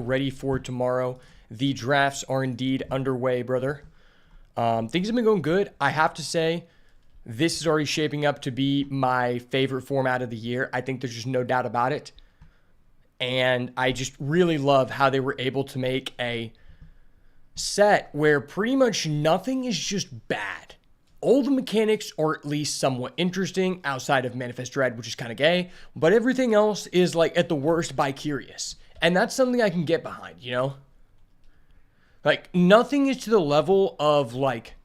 ready for tomorrow. The drafts are indeed underway, brother. Things have been going good. I have to say, this is already shaping up to be my favorite format of the year. I think there's just no doubt about it. And I just really love how they were able to make a set where pretty much nothing is just bad. All the mechanics are at least somewhat interesting outside of Manifest Dread, which is kind of gay, but everything else is like at the worst bi-curious. And that's something I can get behind, you know? Like nothing is to the level of like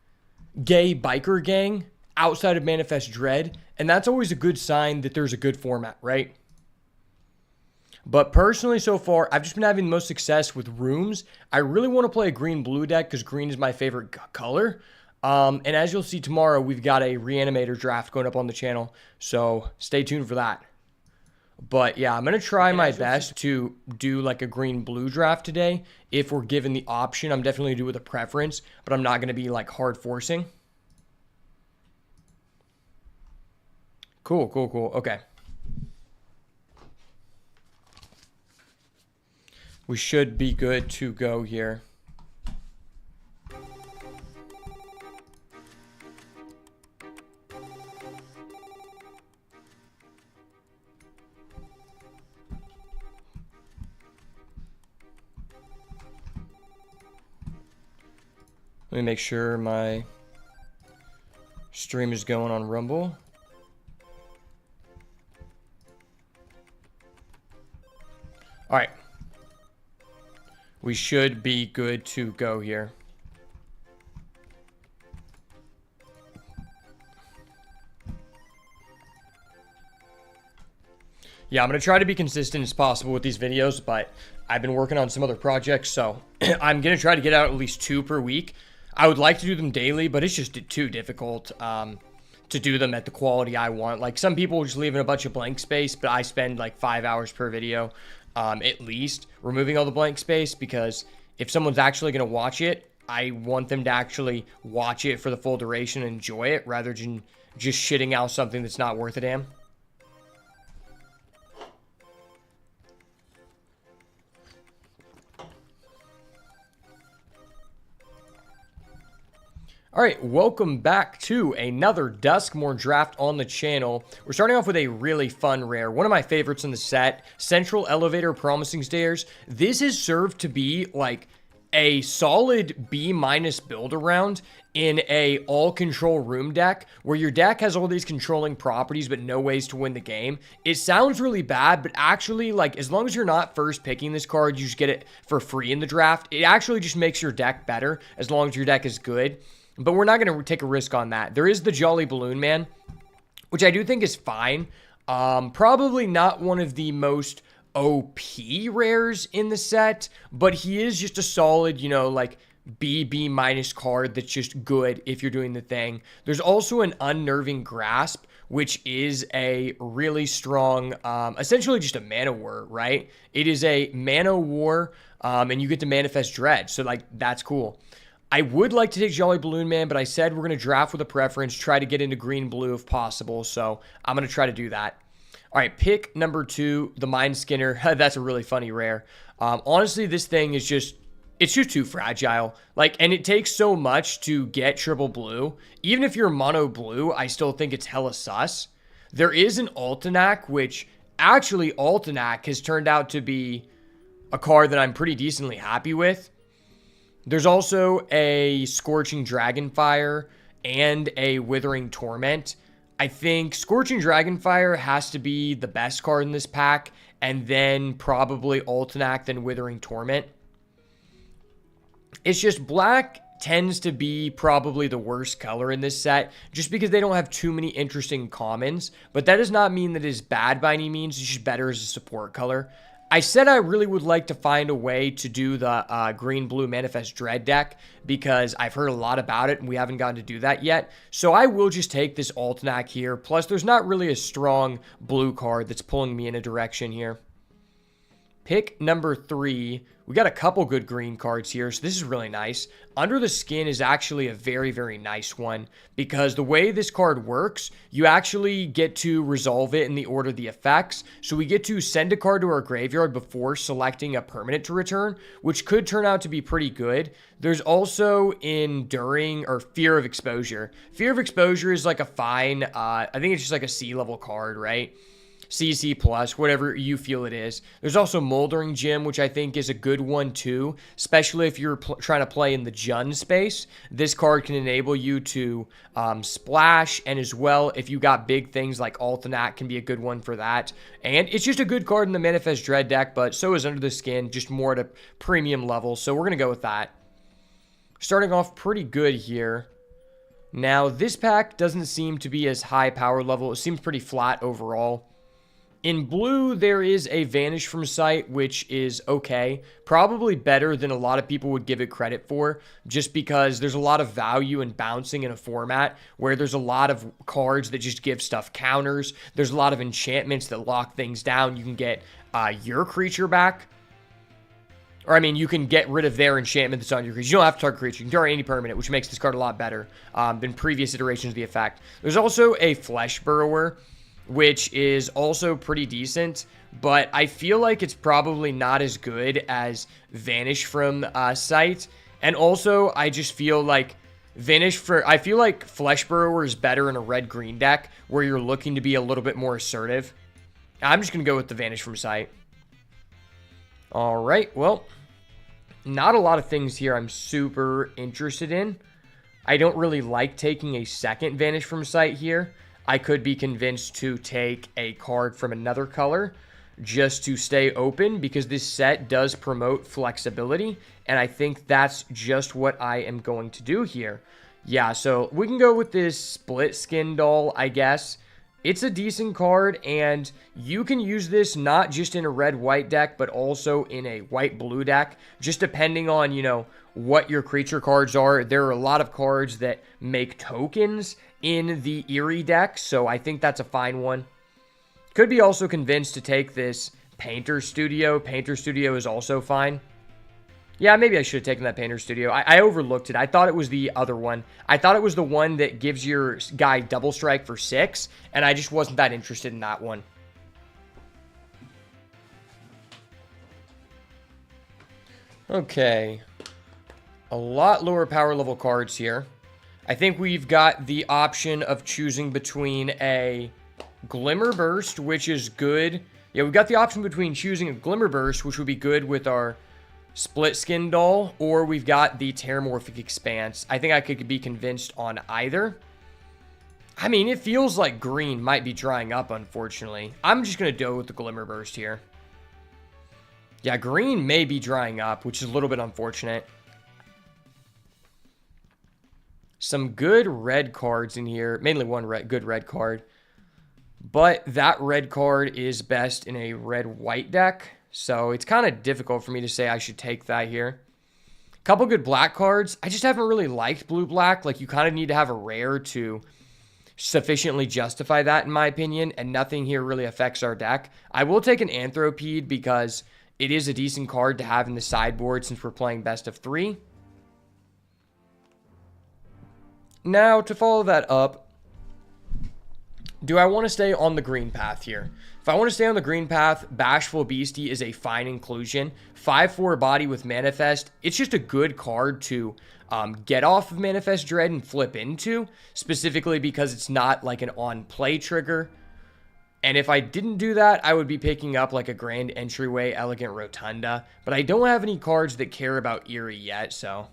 gay biker gang outside of Manifest Dread. And that's always a good sign that there's a good format, right? But personally, so far, I've just been having the most success with rooms. I really want to play a green-blue deck because green is my favorite color. And as you'll see tomorrow, we've got a Reanimator draft going up on the channel. So stay tuned for that. But yeah, I'm going to try my best to do like a green-blue draft today. If we're given the option, I'm definitely going to do it with a preference. But I'm not going to be like hard forcing. Cool. Okay. We should be good to go here. Let me make sure my stream is going on Rumble. All right. We should be good to go here. Yeah, I'm going to try to be consistent as possible with these videos, but I've been working on some other projects, so I'm going to try to get out at least 2 per week. I would like to do them daily, but it's just too difficult to do them at the quality I want. Like some people will just leave in a bunch of blank space, but I spend like 5 hours per video. At least removing all the blank space, because if someone's actually going to watch it, I want them to actually watch it for the full duration and enjoy it rather than just shitting out something that's not worth a damn. All right, welcome back to another Duskmourn Draft on the channel. We're starting off with a really fun rare, one of my favorites in the set, Central Elevator Promising Stairs. This has served to be like a solid B- build around in a all-control room deck where your deck has all these controlling properties but no ways to win the game. It sounds really bad, but actually, like, as long as you're not first picking this card, you just get it for free in the draft. It actually just makes your deck better as long as your deck is good. But we're not going to take a risk on that. There is the Jolly Balloon Man, which I do think is fine. Probably not one of the most OP rares in the set, but he is just a solid, you know, like B- card that's just good if you're doing the thing. There's also an Unnerving Grasp, which is a really strong, essentially just a mana war, right? It is a mana war, and you get to Manifest Dread, so like that's cool. I would like to take Jolly Balloon Man, but I said we're going to draft with a preference, try to get into green-blue if possible, so I'm going to try to do that. All right, pick number 2, the Mind Skinner. That's a really funny rare. Honestly, this thing is just, it's just too fragile. Like, and it takes so much to get triple blue. Even if you're mono blue, I still think it's hella sus. There is an Altanac, which actually Altanac has turned out to be a card that I'm pretty decently happy with. There's also a Scorching Dragonfire and a Withering Torment. I think Scorching Dragonfire has to be the best card in this pack, and then probably Altanac, then Withering Torment. It's just black tends to be probably the worst color in this set, just because they don't have too many interesting commons, but that does not mean that it is bad by any means. It's just better as a support color. I said I really would like to find a way to do the green-blue Manifest Dread deck because I've heard a lot about it and we haven't gotten to do that yet. So I will just take this Altanac here. Plus, there's not really a strong blue card that's pulling me in a direction here. Pick number 3. We got a couple good green cards here, so this is really nice. Under the Skin is actually a very, very nice one because the way this card works, you actually get to resolve it in the order of the effects. So we get to send a card to our graveyard before selecting a permanent to return, which could turn out to be pretty good. There's also Enduring or Fear of Exposure. Fear of Exposure is like a fine, I think it's just like a C level card, right? CC plus, whatever you feel it is. There's also Moldering Gem, which I think is a good one too, especially if you're trying to play in the Jund space. This card can enable you to splash, and as well, if you got big things like Altanat can be a good one for that. And it's just a good card in the Manifest Dread deck, but so is Under the Skin, just more at a premium level, so we're going to go with that. Starting off pretty good here. Now, this pack doesn't seem to be as high power level. It seems pretty flat overall. In blue, there is a Vanish from Sight, which is okay. Probably better than a lot of people would give it credit for, just because there's a lot of value in bouncing in a format where there's a lot of cards that just give stuff counters. There's a lot of enchantments that lock things down. You can get your creature back. Or, I mean, you can get rid of their enchantment that's on your creature. You don't have to target creature. You can target any permanent, which makes this card a lot better than previous iterations of the effect. There's also a Flesh Burrower, which is also pretty decent, but I feel like it's probably not as good as Vanish from Sight. And also, I just feel like I feel like Flesh Burrower is better in a red-green deck where you're looking to be a little bit more assertive. I'm just going to go with the Vanish from Sight. All right, well, not a lot of things here I'm super interested in. I don't really like taking a second Vanish from Sight here. I could be convinced to take a card from another color just to stay open because this set does promote flexibility, and I think that's just what I am going to do here. Yeah, so we can go with this Split Skin Doll, I guess. It's a decent card, and you can use this not just in a red-white deck, but also in a white-blue deck, just depending on, you know, what your creature cards are. There are a lot of cards that make tokens in the Eerie deck, so I think that's a fine one. Could be also convinced to take this Painter Studio. Painter Studio is also fine. Yeah, maybe I should have taken that Painter Studio. I overlooked it. I thought it was the other one. I thought it was the one that gives your guy double strike for 6, and I just wasn't that interested in that one. Okay. A lot lower power level cards here. I think we've got the option of choosing between a Glimmer Burst, which is good. Yeah, we've got the option between choosing a Glimmer Burst, which would be good with our Split Skin Doll, or we've got the Terramorphic Expanse. I think I could be convinced on either. I mean, it feels like green might be drying up, unfortunately. I'm just going to go with the Glimmer Burst here. Yeah, green may be drying up, which is a little bit unfortunate. Some good red cards in here. Mainly one good red card. But that red card is best in a red-white deck. So it's kind of difficult for me to say I should take that here. Couple good black cards. I just haven't really liked blue-black. Like, you kind of need to have a rare to sufficiently justify that, in my opinion. And nothing here really affects our deck. I will take an Anthropede because it is a decent card to have in the sideboard since we're playing best of 3. Now, to follow that up, do I want to stay on the green path here? If I want to stay on the green path, Bashful Beastie is a fine inclusion. 5/4 body with Manifest. It's just a good card to get off of Manifest Dread and flip into, specifically because it's not like an on-play trigger. And if I didn't do that, I would be picking up like a Grand Entryway Elegant Rotunda. But I don't have any cards that care about Eerie yet, so...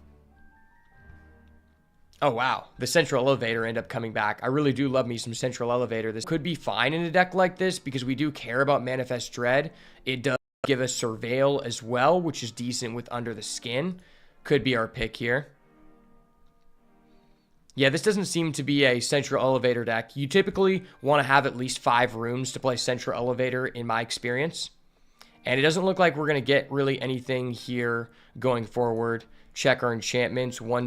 Oh, wow. The Central Elevator ended up coming back. I really do love me some Central Elevator. This could be fine in a deck like this because we do care about Manifest Dread. It does give us Surveil as well, which is decent with Under the Skin. Could be our pick here. Yeah, this doesn't seem to be a Central Elevator deck. You typically want to have at least 5 rooms to play Central Elevator, in my experience. And it doesn't look like we're going to get really anything here going forward. Check our enchantments. One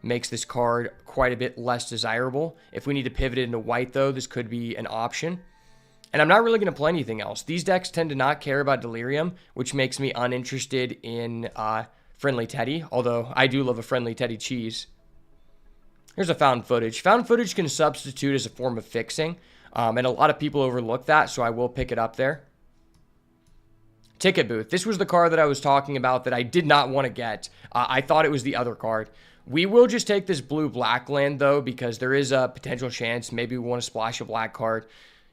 makes this card quite a bit less desirable. If we need to pivot it into white, though, this could be an option. And I'm not really going to play anything else. These decks tend to not care about Delirium, which makes me uninterested in Friendly Teddy, although I do love a Friendly Teddy cheese. Here's a Found Footage. Found Footage can substitute as a form of fixing, and a lot of people overlook that, so I will pick it up there. Ticket Booth. This was the card that I was talking about that I did not want to get. I thought it was the other card. We will just take this blue-black land, though, because there is a potential chance maybe we want to splash a black card.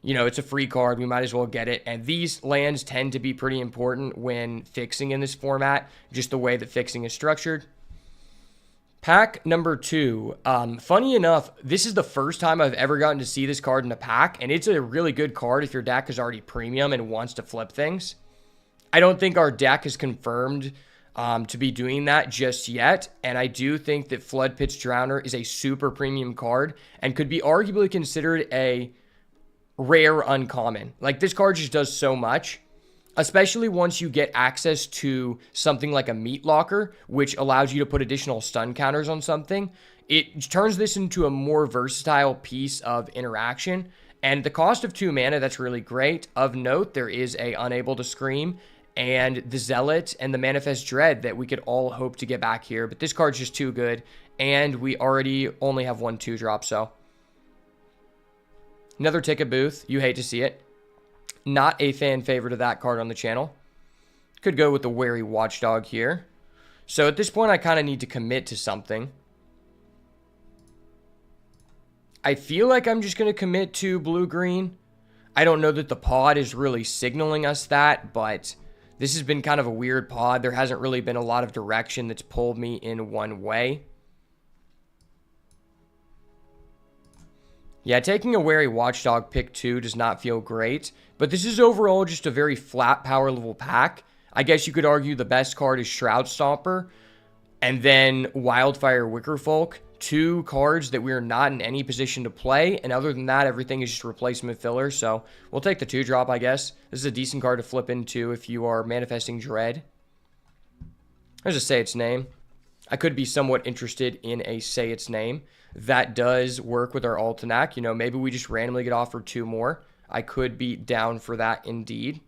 You know, it's a free card. We might as well get it. And these lands tend to be pretty important when fixing in this format, just the way that fixing is structured. Pack number 2. Funny enough, this is the first time I've ever gotten to see this card in a pack, and it's a really good card if your deck is already premium and wants to flip things. I don't think our deck is confirmed to be doing that just yet, and I do think that Flood Pitch Drowner is a super premium card and could be arguably considered a rare uncommon. Like, this card just does so much, especially once you get access to something like a Meat Locker, which allows you to put additional stun counters on something. It turns this into a more versatile piece of interaction, and the cost of 2 mana, that's really great. Of note, there is a Unable to Scream and the Zealot and the Manifest Dread that we could all hope to get back here, but this card's just too good, and we already only have 1 2-drop, so another Ticket Booth. You hate to see it. Not a fan favorite of that card on the channel. Could go with the Wary Watchdog here. So at this point, I kind of need to commit to something. I feel like I'm just going to commit to blue-green. I don't know that the pod is really signaling us that, but this has been kind of a weird pod. There hasn't really been a lot of direction that's pulled me in one way. Yeah, taking a Wary Watchdog pick 2 does not feel great, but this is overall just a very flat power level pack. I guess you could argue the best card is Shroud Stomper, and then Wildfire Wickerfolk, 2 cards that we are not in any position to play, and other than that, everything is just replacement filler, so we'll take the 2-drop, I guess. This is a decent card to flip into if you are manifesting Dread. Let's just say its name. I could be somewhat interested in a Say Its Name. That does work with our Altenac. You know, maybe we just randomly get offered 2 more. I could be down for that indeed.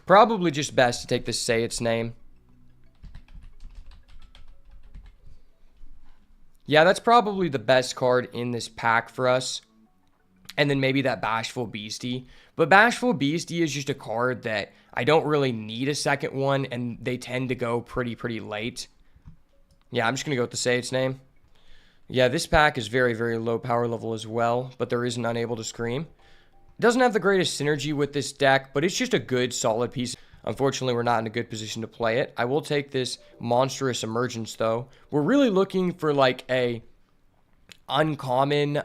Probably just best to take the Say Its Name. Yeah, that's probably the best card in this pack for us. And then maybe that Bashful Beastie. But Bashful Beastie is just a card that I don't really need a second one, and they tend to go pretty late. Yeah, I'm just going to go with the Say Its Name. Yeah, this pack is very low power level as well, but there is an Unable to Scream. It doesn't have the greatest synergy with this deck, but it's just a good, solid piece. Unfortunately, we're not in a good position to play it. I will take this Monstrous Emergence, though. We're really looking for, like, a uncommon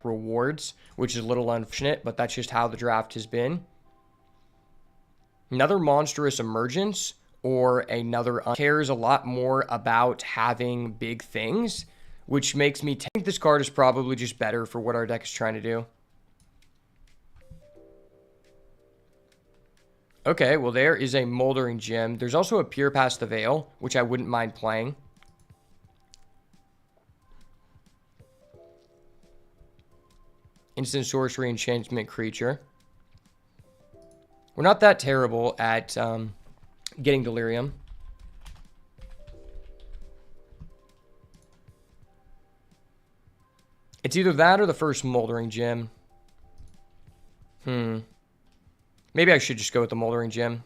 rewards, which is a little unfortunate, but that's just how the draft has been. Another Monstrous Emergence or another cares a lot more about having big things, which makes me think this card is probably just better for what our deck is trying to do. Okay, well, there is a Moldering Gem. There's also a Pure Past the Veil, which I wouldn't mind playing. Instant Sorcery Enchantment Creature. We're not that terrible at getting Delirium. It's either that or the first Moldering Gem. Maybe I should just go with the Moldering Gem.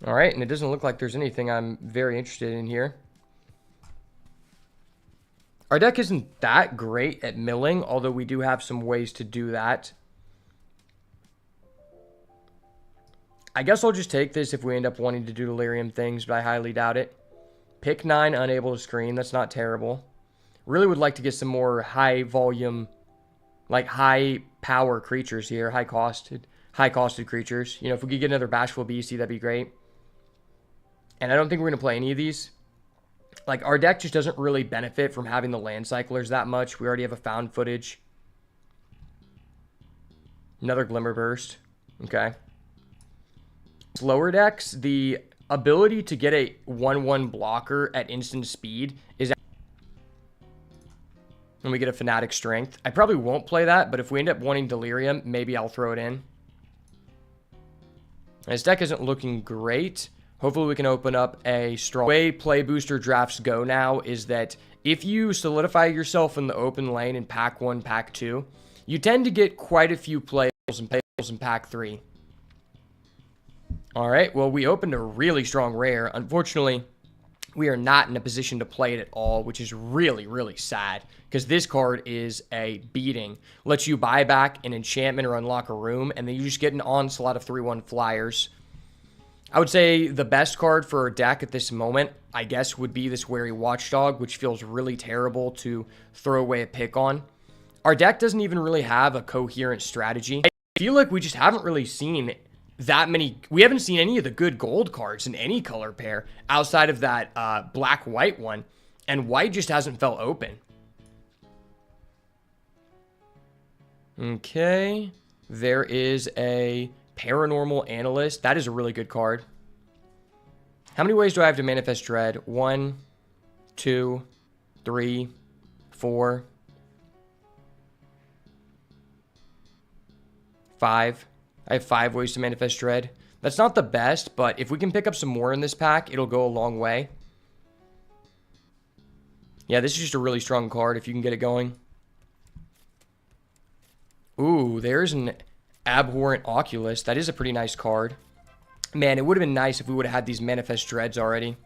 Alright, and it doesn't look like there's anything I'm very interested in here. Our deck isn't that great at milling, although we do have some ways to do that. I guess I'll just take this if we end up wanting to do Delirium things, but I highly doubt it. Pick 9, Unable to Screen. That's not terrible. Really would like to get some more high volume, like high power creatures here. High costed creatures. You know, if we could get another Bashful Beastie, that'd be great. And I don't think we're going to play any of these. Like, our deck just doesn't really benefit from having the land cyclers that much. We already have a Found Footage. Another Glimmer Burst. Okay. Slower decks, the ability to get a 1/1 blocker at instant speed is... And we get a Fanatic Strength. I probably won't play that, but if we end up wanting Delirium, maybe I'll throw it in. His deck isn't looking great. Hopefully we can open up a strong... The way play booster drafts go now is that if you solidify yourself in the open lane in pack 1, pack 2, you tend to get quite a few plays in pack 3. All right, well, we opened a really strong rare. Unfortunately, we are not in a position to play it at all, which is really, really sad, because this card is a beating. Lets you buy back an enchantment or unlock a room, and then you just get an onslaught of 3/1 flyers. I would say the best card for our deck at this moment, I guess, would be this Wary Watchdog, which feels really terrible to throw away a pick on. Our deck doesn't even really have a coherent strategy. I feel like we just haven't really seen that many... We haven't seen any of the good gold cards in any color pair outside of that black-white one, and white just hasn't felt open. Okay, there is a Paranormal Analyst. That is a really good card. How many ways do I have to manifest Dread? 1, 2, 3, 4, 5. I have 5 ways to manifest Dread. That's not the best, but if we can pick up some more in this pack, it'll go a long way. Yeah, this is just a really strong card if you can get it going. Ooh, there's an Abhorrent Oculus. That is a pretty nice card. Man, it would have been nice if we would have had these Manifest Dreads already.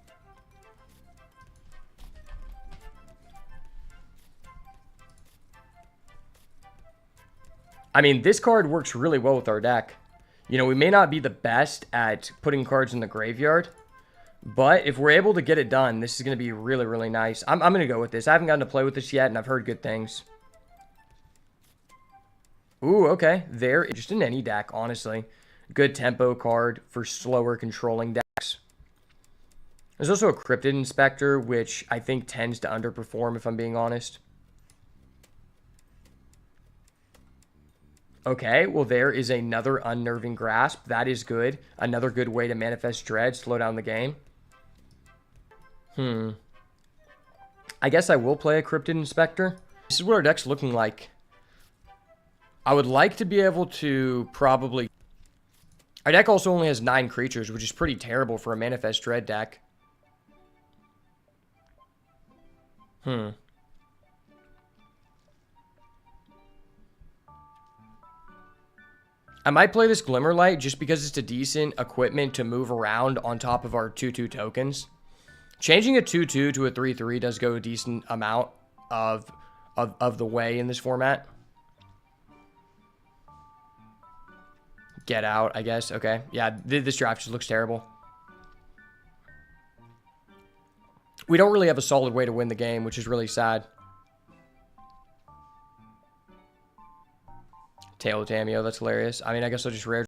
I mean, this card works really well with our deck. You know, we may not be the best at putting cards in the graveyard, but if we're able to get it done, this is going to be really, really nice. I'm going to go with this. I haven't gotten to play with this yet, and I've heard good things. Ooh, okay. There, just in any deck, honestly. Good tempo card for slower controlling decks. There's also a Cryptid Inspector, which I think tends to underperform, if I'm being honest. Okay, well, there is another Unnerving Grasp. That is good. Another good way to manifest Dread, slow down the game. I guess I will play a Cryptid Inspector. This is what our deck's looking like. I would like to be able to probably... Our deck also only has 9 creatures, which is pretty terrible for a Manifest Dread deck. I might play this Glimmerlight just because it's a decent equipment to move around on top of our 2/2 tokens. Changing a 2/2 to a 3/3 does go a decent amount of the way in this format. Get out, I guess. Okay. Yeah, this draft just looks terrible. We don't really have a solid way to win the game, which is really sad. Tail of Tameo, that's hilarious. I mean, I guess I'll just rare